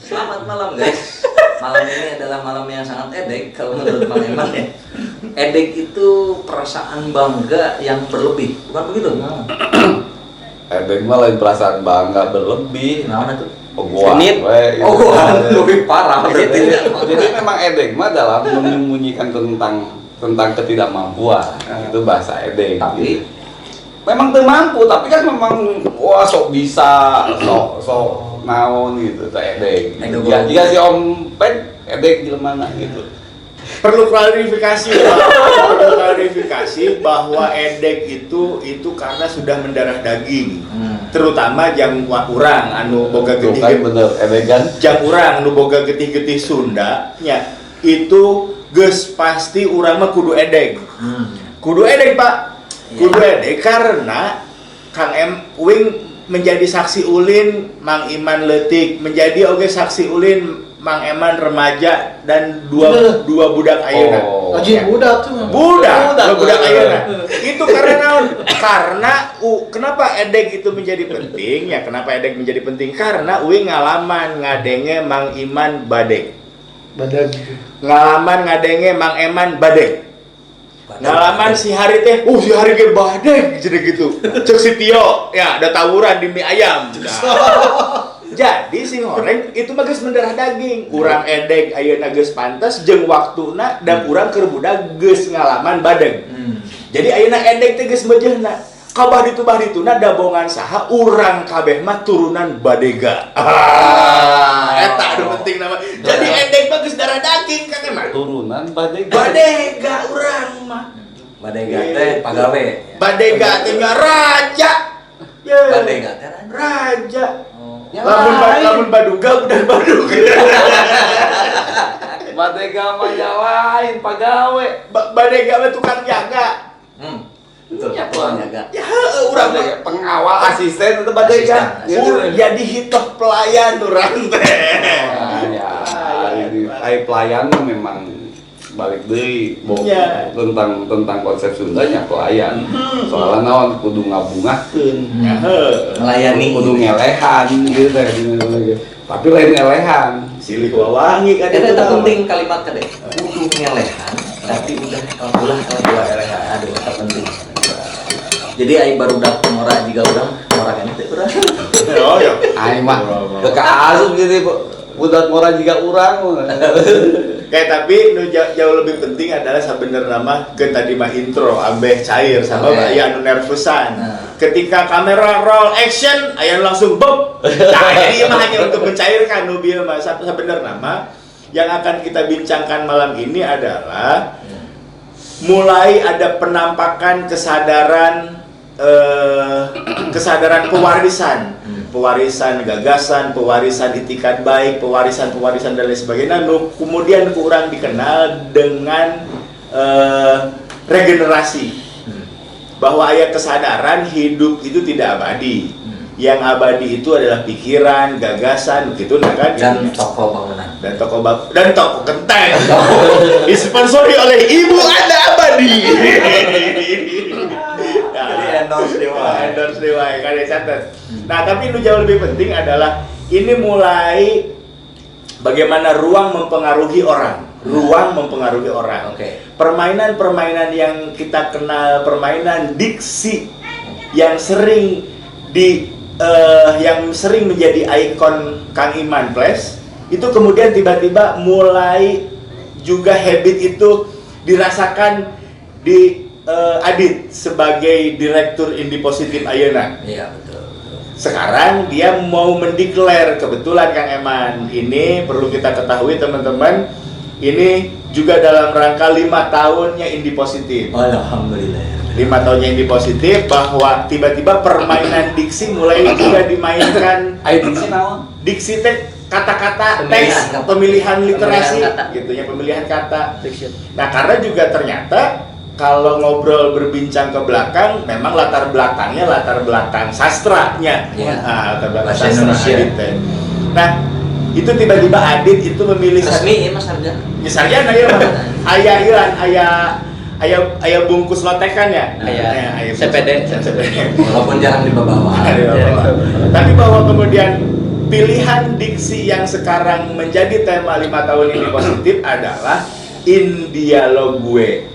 Selamat malam guys. Malam ini adalah malam yang sangat edek kalau menurut Bang Eman ya. Edek itu perasaan bangga yang berlebih, bukan begitu? Edek mah lain perasaan bangga berlebih. Nah, itu Gua lebih parah berarti. Jadi memang edek mah dalam menyembunyikan tentang ketidakmampuan. Itu bahasa edek. Tapi memang tuh mampu, tapi kan memang wah sok bisa, sok naon gitu, tak edek. Ya, jika si Om Pek edek di mana gitu. Perlu klarifikasi, perlu klarifikasi bahwa edek itu karena sudah mendarah daging. Terutama jang urang anu boga getih bener edegan. Jang urang anu boga getih-getih Sunda nya itu geus pasti urang mah kudu edek. Kudu edek, Pak. Kudu edek karena Kang Wing menjadi saksi ulin Mang Iman leutik, menjadi oge saksi ulin Mang Eman remaja dan dua budak ayeuna. Anjing budak tuh. Budak ayeuna. Itu karena naon? Karena kenapa edek itu menjadi penting? Ya kenapa edek menjadi penting? Karena uing ngalaman ngadenge Mang Iman badeg. Ngalaman ngadenge Mang Eman badeg. Ngalaman si Hari teh, si Hari ge badeg jadi gitu. Cek si Tio, ya ada tawuran di mie ayam. Jadi si goreng itu mah geus mendarah daging. Urang edek ayeuna geus pantes jeung waktuna dan urang keur budak geus ngalaman badeg. Jadi ayeuna edek teh geus meujeuhna. Kabah dituna dabongan saha urang kabeh mah turunan badega. Eta anu penting nama. Jadi edek mah geus darah daging kan emang. Turunan badega. Badega urang mah. Badega teh pagawe. Badega teh raja. Badega teh raja. Lamun baduga udah baduga. Badega mah lain pagawe. Badega mah tukang jaga. Betul. Ya, Tukang jaga. Ya, urang mah pengawal asisten itu badega. Jadi hitoh pelayan urang teh. Ai pelayan memang balik deui tentang konsep Sundanya pelayan. Soalnya naon kudu ngabungahkeun. Melayani kudu ngelehan gitu teh. Tapi lain ngelehan. Silih wawangi kan itu penting kalimat teh. Kudu ngelehan tapi udah ulah dua elehan. Aduh, eta penting. Jadi ai barudak ngora jiga urang ngora kan teh urang. Oh ya. Ai mah teu kaasup gitu budak ngora jiga urang. Kayak tapi nu jauh lebih penting adalah sebenarnya mah ke tadi mah intro ambeh cair sama aya anu nerveusan. Ketika kamera roll action aya langsung bop. Nah, jadi mah hanya untuk mencairkan nu bieu mah sebenarnya mah yang akan kita bincangkan malam ini adalah mulai ada penampakan kesadaran pewarisan gagasan, pewarisan itikat baik, pewarisan dan lain sebagainya. Kemudian kurang dikenal dengan regenerasi, bahwa ayat kesadaran hidup itu tidak abadi. Yang abadi itu adalah pikiran, gagasan, begitu nah kan? Dan toko bangunan. Dan toko genteng. Disponsori oleh Ibu Anda Abadi. Endorse dewa kan catat. Nah, tapi itu jauh lebih penting adalah ini mulai bagaimana ruang mempengaruhi orang. Permainan-permainan yang kita kenal, permainan diksi yang sering menjadi ikon Kang Iman Place itu kemudian tiba-tiba mulai juga habit itu dirasakan di Adit sebagai direktur Indi Positif Ayeuna. Iya, betul. Sekarang dia mau mendeklar, kebetulan Kang Eman ini perlu kita ketahui teman-teman, ini juga dalam rangka 5 tahunnya Indi Positif. Alhamdulillah. 5 tahunnya Indi Positif, bahwa tiba-tiba permainan diksi mulai juga dimainkan. Diksi naon? Diksi teh kata-kata teks, pemilihan literasi gitu ya, pemilihan kata. Nah, karena juga ternyata kalau ngobrol berbincang ke belakang, memang latar belakang sastranya, latar belakang sastra Adit. Nah, itu tiba-tiba Adit itu memilih resmi Mas Sarjana. Ya sarjana ya, ayah bungkus lotekan ya, CPD. Walaupun jarang dibawa. Tapi bahwa kemudian pilihan diksi yang sekarang menjadi tema 5 tahun ini positif adalah in dialog gue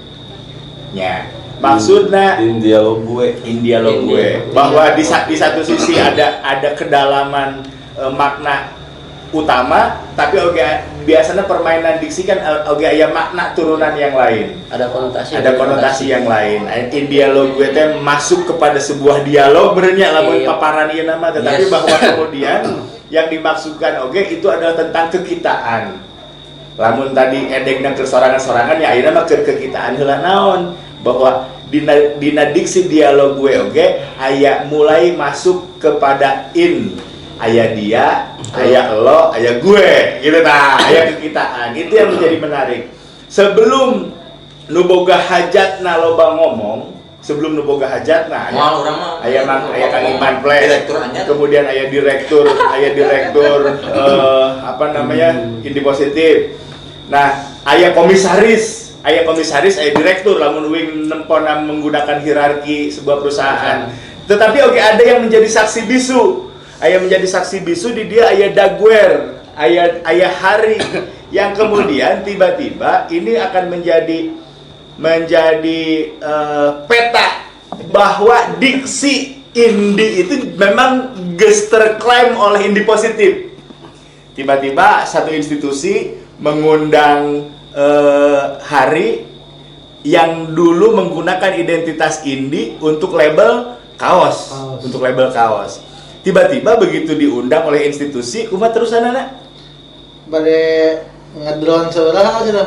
nya. Maksudnya in dialog gue. Bahwa di satu sisi ada kedalaman makna utama, tapi biasanya permainan diksi kan aya makna turunan yang lain. Ada konotasi yang lain. In dialog gue teh masuk kepada sebuah dialog berenya lamun paparan ieu nama, tetapi bahwa kemudian yang dimaksudkan itu adalah tentang kekitaan. Lamun tadi edegna keur sorangan-sorangan ya ayeuna mah keur kekitaan heula naon, bahwa dina diksi dialog gue aya mulai masuk kepada in. Aya dia, aya lo, aya gue, gitu aya kekitaan. Itu yang menjadi menarik. Sebelum nu boga hajatna loba ngomong, aya Kang Iman Ples, kemudian aya direktur Indi Positif. Nah, aya komisaris, aya direktur lamun wing nempona menggunakan hierarki sebuah perusahaan. Tetapi ada yang menjadi saksi bisu. Di dia aya dagwer, aya hari yang kemudian tiba-tiba ini akan menjadi peta bahwa diksi Indi itu memang geus terklaim oleh Indi Positif. Tiba-tiba satu institusi mengundang hari yang dulu menggunakan identitas Indi untuk label kaos. Tiba-tiba begitu diundang oleh institusi, kumaha terusan anak? Bade ngedrone seorang aja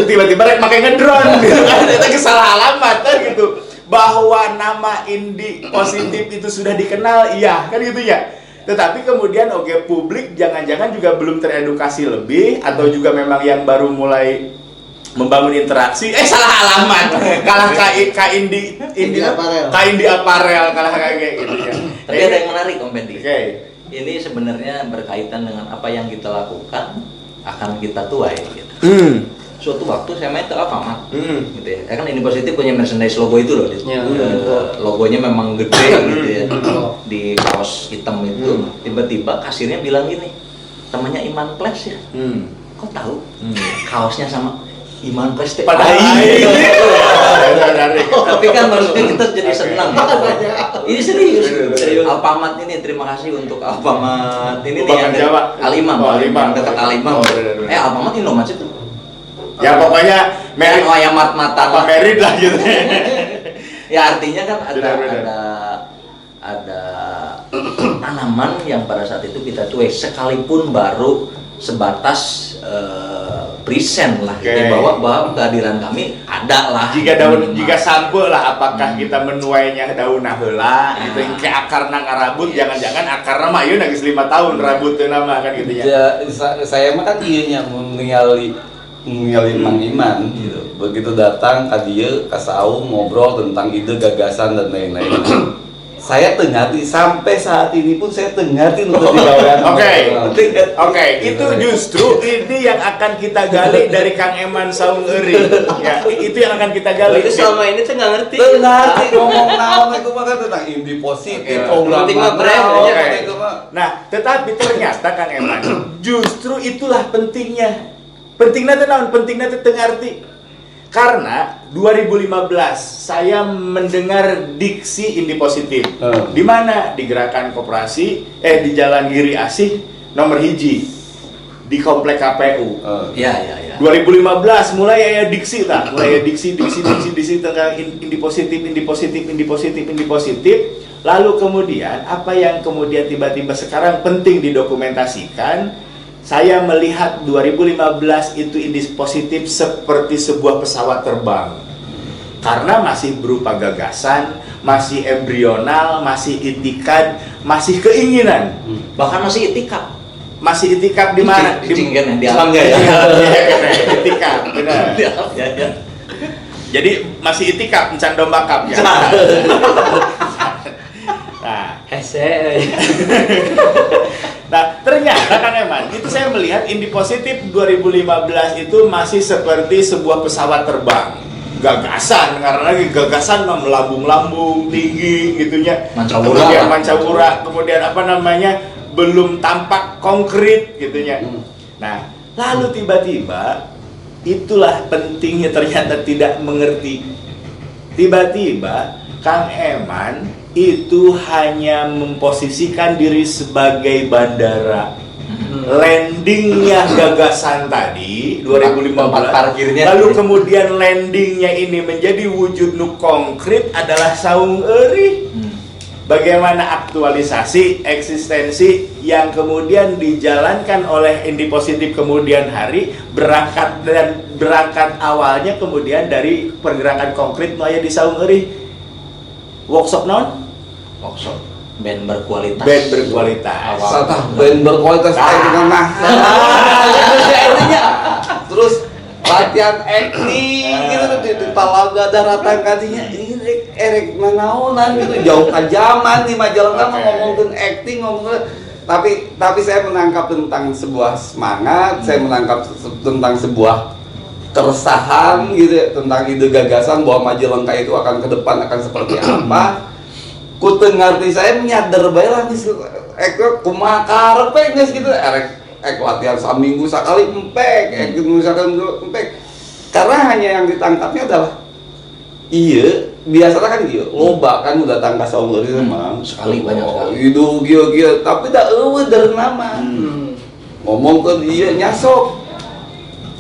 Tiba-tiba rek make ngedrone gitu kan. Itu salah alamat kan gitu. Bahwa nama Indi Positif itu sudah dikenal, iya kan gitu ya. Tetapi kemudian publik jangan-jangan juga belum teredukasi lebih, atau juga memang yang baru mulai membangun interaksi, salah alamat, kalah Indi Aparel, kalah kayak gitu ya. Tapi ada yang menarik Om Pendi. Ini sebenarnya berkaitan dengan apa yang kita lakukan akan kita tuai gitu. Suatu waktu saya main ke Alfamart, gitu ya. Kan Indi Positif punya merchandise logo itu loh, logonya memang gede gitu ya, di kaos hitam itu. Tiba-tiba kasirnya bilang gini, temannya Iman Ples ya, kok tahu kaosnya sama Iman Ples teh? Tapi kan maksudnya kita jadi senang ya. Ini serius. Alfamart ini, terima kasih untuk Alfamart ini nih yang Alimam, dekat Alimam. Alfamart Indomaret itu. Ya pokoknya Merit Wayamat Mata apa Merit lah gitu. Ya artinya kan ada tanaman yang pada saat itu kita tuai sekalipun baru sebatas present lah, gitu, bahwa kehadiran kami ada lah. Jika sampai lah, apakah kita menuainya daun heula gitu, ke akarna ngarabut, jangan-jangan akarna mah ieu geus 5 tahun rabutna mah kan gitu ya. Saya mah kan ieu nya ningali Mang Iman gitu. Begitu datang ka dieu ka saung ngobrol tentang ide, gagasan dan lain-lain. Saya tengati sampai saat ini pun saya tengati untuk digawean. Oke, itu justru ini yang akan kita gali dari Kang Eman Saung Euring. Ya, itu yang akan kita gali. Itu selama ini tuh nggak ngerti. Ngomong naon itu mah kan tentang Indi Positif, penting mah brand. Nah, tetapi ternyata Kang Eman justru itulah pentingnya. Pentingnya teh naon? Pentingnya teh teu ngarti. Karena 2015 saya mendengar diksi Indi Positif. Di mana? Di Gerakan Koperasi di Jalan Giri Asih nomor 1 di komplek KPU. 2015 mulai ya diksi tak, mulai diksi tentang Indi Positif. Lalu kemudian apa yang kemudian tiba-tiba sekarang penting didokumentasikan? Saya melihat 2015 itu Indi Positif seperti sebuah pesawat terbang. Karena masih berupa gagasan, masih embryonal, masih itikad, masih keinginan. Bahkan masih itikaf. Masih itikaf di mana? Di Islamnya ya. Itikaf, benar. Jadi masih itikaf, encan domba kap ya. Nah, ternyata Kang Eman, itu saya melihat Indi Positif 2015 itu masih seperti sebuah pesawat terbang. Gagasan, karena lagi gagasan melambung-lambung tinggi gitunya. Mancawura, kemudian apa namanya? belum tampak konkret gitunya. Nah, lalu tiba-tiba itulah pentingnya ternyata tidak mengerti. Tiba-tiba Kang Eman itu hanya memposisikan diri sebagai bandara. Landingnya gagasan tadi 2015, tempat parkirnya, lalu kemudian landingnya ini menjadi wujud nu konkret adalah Saung Eueuh. Bagaimana aktualisasi eksistensi yang kemudian dijalankan oleh Indi Positif kemudian hari berangkat awalnya kemudian dari pergerakan konkret nu aya di Saung Eueuh. Workshop non? Workshop band berkualitas. Band berkualitas. Satah band berkualitas dengan terus latihan acting gitu di Talaga Daratan kadinya ini erek nanaonan gitu jauh ka zaman di Majalengka ngomongkeun acting tapi saya menangkap tentang sebuah semangat, saya menangkap tentang sebuah keresahan gitu ya, tentang ide gagasan bahwa Majalengka itu akan ke depan akan seperti apa. Ku teu ngarti saya nyadar bae lah geus kumaha karepe geus gitu erek latihan saminggu sakali empek misalkan empek karena hanya yang ditangkapnya adalah iya biasanya kan gitu loba kan udah datang ke Saung Eueuh mah sekali banyak sekali itu gila tapi da eueuh dari nama ngomong ke dia nyasok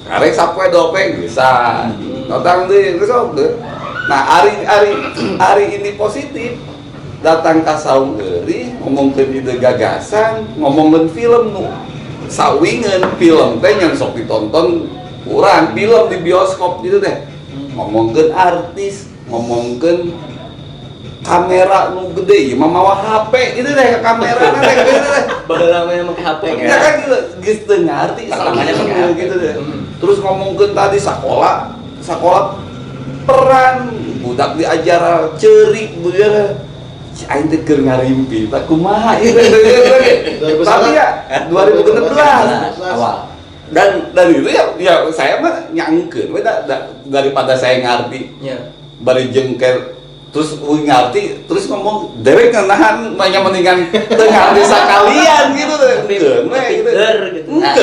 karek sapoe dope bisa datang deui sok nah hari ini positif datang ke Saung Eueuh ngomongkeun ide gagasan ngomongkeun film nu sawingan film teh yang sok ditonton kurang film di bioskop gitu teh ngomongkeun artis ngomongkeun kamera nu gede mah mawa HP gitu teh kamera teh gitu teh Baheula mah make HP ya kan gitu geus teu ngarti namanya pakai HP gitu deh terus ngomongkeun tadi sekolah peran budak diajar ceurik bener aing teh keur ngarimpi tak kumaha ieu tapi ya 2016 awal dan itu ya saya mah nyangkeun we daripada saya ngarti nya bari jengker terus ngarti terus ngomong dewek nahan banyak mendingan teu ngarti sakalian gitu teh gitu nah,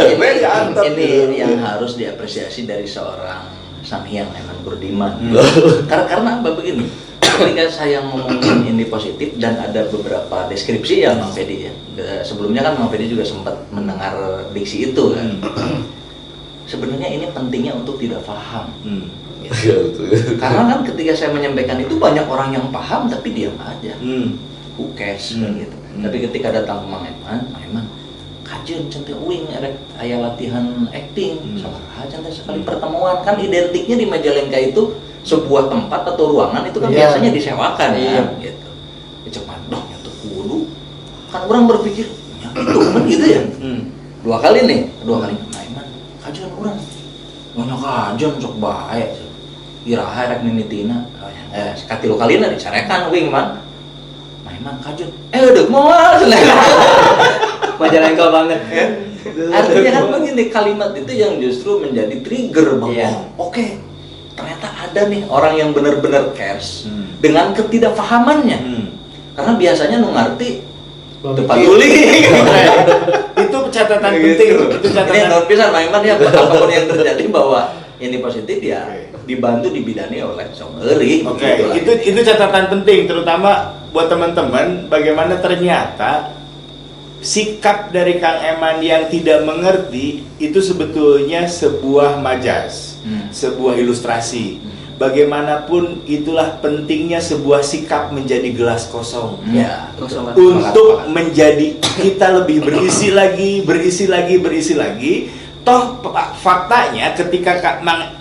ini yang harus diapresiasi dari seorang Sang Hyang Eman Kurdiman karena apa begini ketika saya ngomongin ini positif dan ada beberapa deskripsi yang Mang Fedi ya sebelumnya kan Mang Fedi juga sempat mendengar diksi itu kan sebenarnya ini pentingnya untuk tidak paham gitu. Karena kan ketika saya menyampaikan itu banyak orang yang paham tapi diam aja who cares gitu tapi ketika datang ke Mang Eman kajian cantik uing aya latihan acting sama aja sekali pertemuan kan identiknya di Majalengka itu sebuah tempat atau ruangan itu kan biasanya disewakan kan gitu. Cuma dong itu kudu kan orang berpikir ya itu kan gitu ya. Dua kali Maiman kajian orang. Banyak kajian sok bae. Iraha rek mimitina. Katilu kalina dicarekan wing man. Maiman kajian. Deuk moal Majalengka banget ya. Artinya kan begini kalimat itu yang justru menjadi trigger bahwa oke ternyata ada nih orang yang benar-benar cares dengan ketidakpahamannya karena biasanya ngerti tepat tuli itu catatan penting itu catatan ini non pisan Maiman ya apapun yang terjadi bahwa ini positif ya dibantu dibidani oleh Saung Eueuh. Itu catatan penting terutama buat teman-teman bagaimana ternyata sikap dari Kang Eman yang tidak mengerti itu sebetulnya sebuah majas, sebuah ilustrasi. Bagaimanapun itulah pentingnya sebuah sikap menjadi gelas kosong. Ya, untuk menjadi kita lebih berisi lagi. Toh faktanya ketika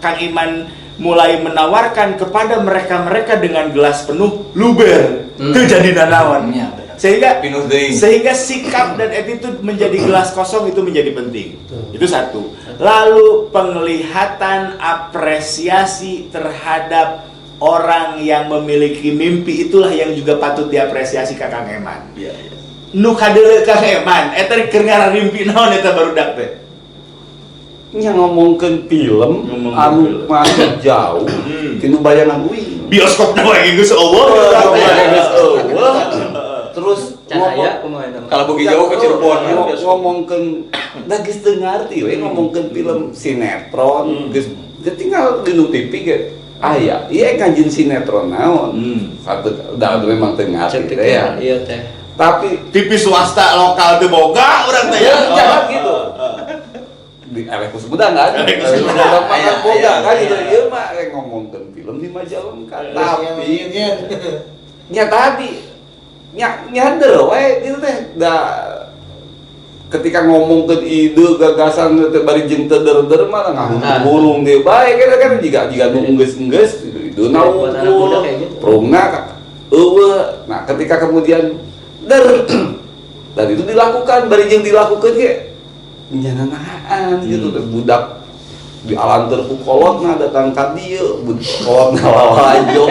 Kang Iman mulai menawarkan kepada mereka dengan gelas penuh luber, itu jadi nanawan. Ya, sehingga sikap dan attitude menjadi gelas kosong itu menjadi penting. Itu satu. Lalu penglihatan apresiasi terhadap orang yang memiliki mimpi itulah yang juga patut diapresiasi ka Kang Eman. Iya. Nu kadeuleu Kang Eman, eta keur ngarimpi naon eta barudak teh? Nya ngomongkeun film anu masih jauh tinu bayangan uing. Bioskopna wae geus eueuh. Terus Cahaya kumaha eta? Kalau Bukit Jawa ke Cirebon ngomongkeun da geus teu ngarti we ngomongkeun film sinetron geus tinggal di TV ge aya ieu kanjin sinetron naon satu da memang teu ngarti teh ya Iya teh. tapi TV swasta lokal teu boga urang teh ya. jangan gitu di Alekus Budang kan makan boga kan gitu ieu mah ngomongkeun film di Majalengka tapi nya tadi nyadar we gitu teh da ketika ngomong ke ide gagasan teh bari jeung teu der-der mah ngahulung ge bae kan jiga nu enggeus itu naung prungna eueuh nah ketika kemudian dan itu dilakukan bari jeung dilakukeun ge nyananaan gitu budak di alanteur ku kolotna datang ka dieu kolotna wawajo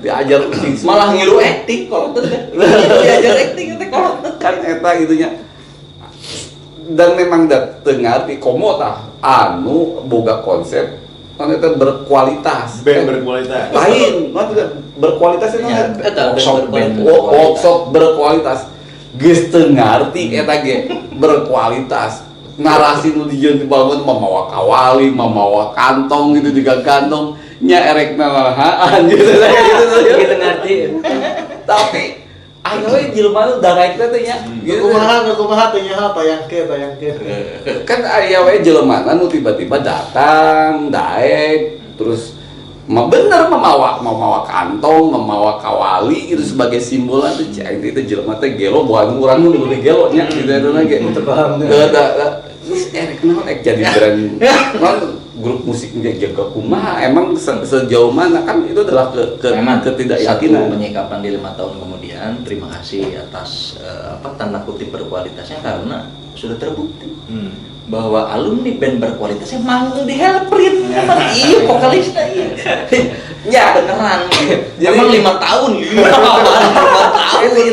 diajar malah ngilu acting kolot teh diajar acting teh kolot kan eta gitunya dan memang teu ngarti komo tah anu boga konsep kan eta berkualitas Band berkualitas lain berkualitas eta workshop berkualitas geus teu ngarti eta ge berkualitas narasi nu dijieun dibangun mamawa kawali, mamawa kantong gitu juga kantong nya erek nalahaan gitu Gitu ngerti. tapi aya we jelema nu darek teh nya kumaha teh nya tayangke kan aya we jelema nu tiba-tiba datang daek terus bener memawa kantong, memawa kawali gitu sebagai simbol itu itu jelema teh gelo bukan urang nu lebih gelo nya gitu eta ge Paham. Terus kenal jadi brand non grup musik jaga kumaha emang sejauh mana kan itu adalah ketidakyakinan penyikapan di 5 tahun kemudian terima kasih atas tanda kutip berkualitasnya karena sudah terbukti bahwa alumni band berkualitasnya manggung di Hellprint iya vokalisnya iya ya beneran emang 5 tahun 5 tahun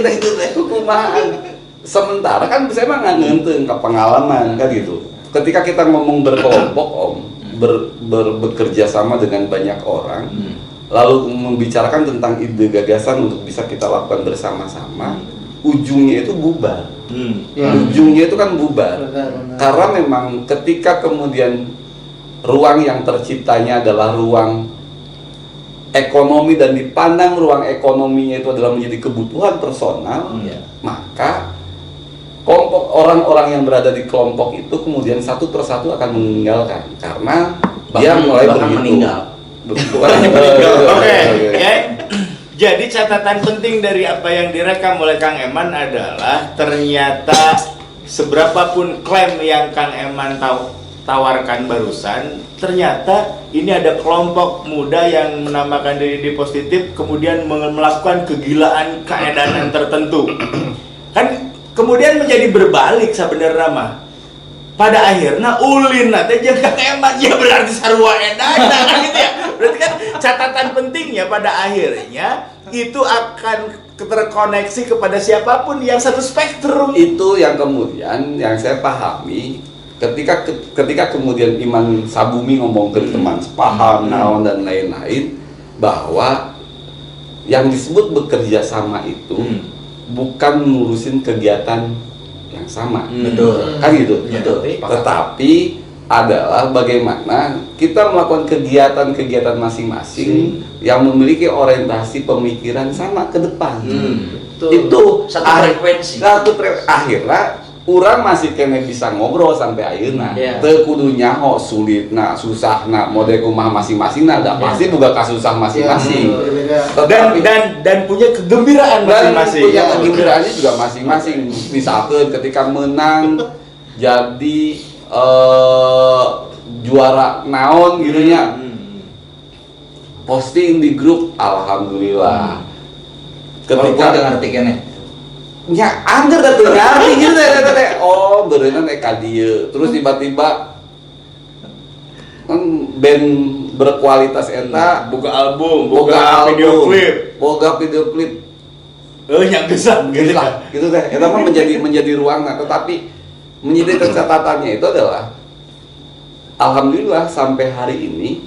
itu teh kumaha sementara kan saya mah ngangeunteun ka pengalaman kan gitu ketika kita ngomong berkelompok bekerja sama dengan banyak orang lalu membicarakan tentang ide gagasan untuk bisa kita lakukan bersama-sama ujungnya itu bubar ujungnya itu kan bubar karena memang ketika kemudian ruang yang terciptanya adalah ruang ekonomi dan dipandang ruang ekonominya itu adalah menjadi kebutuhan personal maka kelompok orang-orang yang berada di kelompok itu kemudian satu persatu akan meninggalkan karena dia mulai meninggal. Oke. Jadi catatan penting dari apa yang direkam oleh Kang Eman adalah ternyata seberapapun klaim yang Kang Eman tawarkan barusan, ternyata ini ada kelompok muda yang menamakan diri di positif kemudian melakukan kegilaan keedanan tertentu. Kan kemudian menjadi berbalik sebenarnya mah pada akhirnya ulin nanti jaga emat ya berarti sarua edana kan gitu ya berarti kan catatan pentingnya pada akhirnya itu akan terkoneksi kepada siapapun yang satu spektrum itu yang kemudian yang saya pahami ketika kemudian Iman Sabumi ngomong ke teman sepaham naon dan lain-lain bahwa yang disebut bekerja sama itu bukan ngurusin kegiatan yang sama, betul, kan gitu, betul. Tetapi adalah bagaimana kita melakukan kegiatan-kegiatan masing-masing yang memiliki orientasi pemikiran sama ke depan. Itu satu frekuensi. Akhirnya urang masih kena bisa ngobrol sampai ayeuna. Teu kudu nyaho sulitna, susahna, model kumaha masing-masing ada pasti boga kasusah masing-masing. Dan punya kegembiraan masing-masing. Punya kegembiraannya juga masing-masing. Misalkan ketika menang jadi juara naon gitu nya. Posting di grup alhamdulillah. Ketika ngerti keneh nya angger da teu ngarti gitu teh oh beureunan ka dieu terus tiba-tiba kan band berkualitas eta boga album, boga video klip yang gesan gitu lah gitu teh eta mah menjadi ruangna tetapi menjadi catatannya itu adalah alhamdulillah sampai hari ini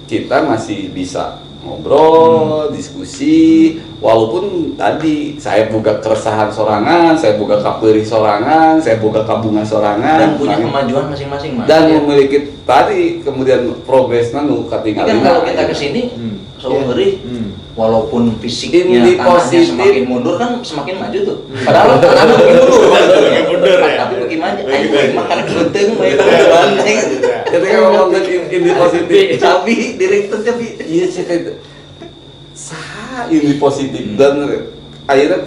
kita masih bisa ngobrol, diskusi, walaupun tadi saya boga keresahan sorangan, saya boga kapeurih sorangan, saya boga kabungan sorangan dan punya kemajuan masing-masing Mas. dan memiliki tadi kemudian progresnya nu katinggalin. Kan kalau kita kesini Saumeri walaupun fisiknya Ini tanahnya positif. semakin mundur kan semakin maju tuh. Padahal tanahnya makin mundur. Makin mundur, ya. Tapi makin maju. Ayo makan genteng, main banteng. Ketika ngomong ini positif, Cabi, direktur cabi. iya sih kayak sah ini positif dan akhirnya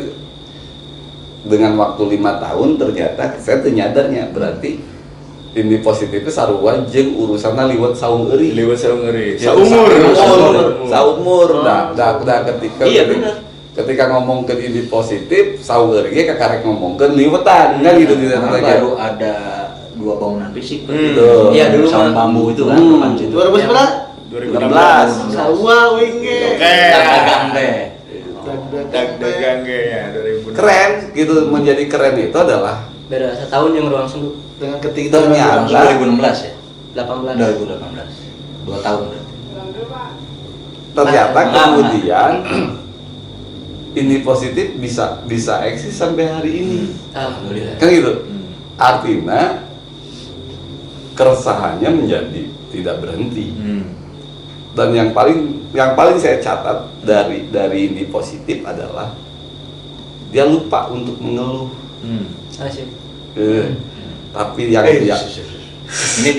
dengan waktu 5 tahun ternyata saya nyadarnya berarti ini positifnya sarua jeung urusana liwat saung eueuh. Liwat saumur. Saumur. Dah ketika Iya, bener. ketika ngomong ke ini positif, saung eueuh ge kakarek ngomongkeun liwetan kan gitu di Karena sana baru ada 2 bangunan fisik. Iya, dulu saung mah. bambu itu kan. 2011 2016. Sarua winge. Oke. Dagang teh. Dagang ya 2016. keren gitu menjadi keren itu adalah Beda setahun yang ruang senduk. Dengan ketinggian Ternyata. 2016 ya? 18. 2018. 2 tahun berarti. ternyata Nah. kemudian ini positif bisa eksis sampai hari ini Alhamdulillah. kan gitu artinya keresahannya menjadi tidak berhenti dan yang paling saya catat dari ini positif adalah dia lupa untuk mengeluh. Asik. Tapi yang dia Ini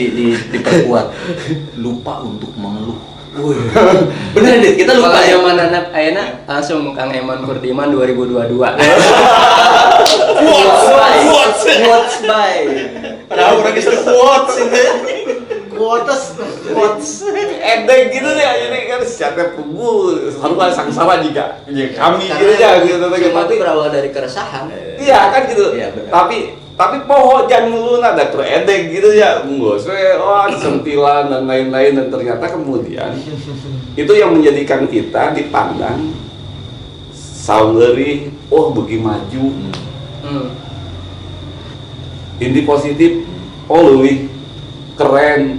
diperkuat. Lupa untuk mengeluh. Bener Dit, kita lupa Kalau ya. zaman anak ayana langsung Kang Eman Kurdiman 2022. Quotes by. Padahal orang itu quotes ini. Quotes. edeng gitu deh ini kan secara punggu harus sama juga ya, kami gitu ya gitu Semua itu berawal dari keresahan. iya kan gitu Iya, benar. tapi pohon jangan dulu ada edeng gitu ya enggak sentilan dan lain-lain dan ternyata kemudian itu yang menjadikan kita dipandang saungeri begi maju ini positif lebih keren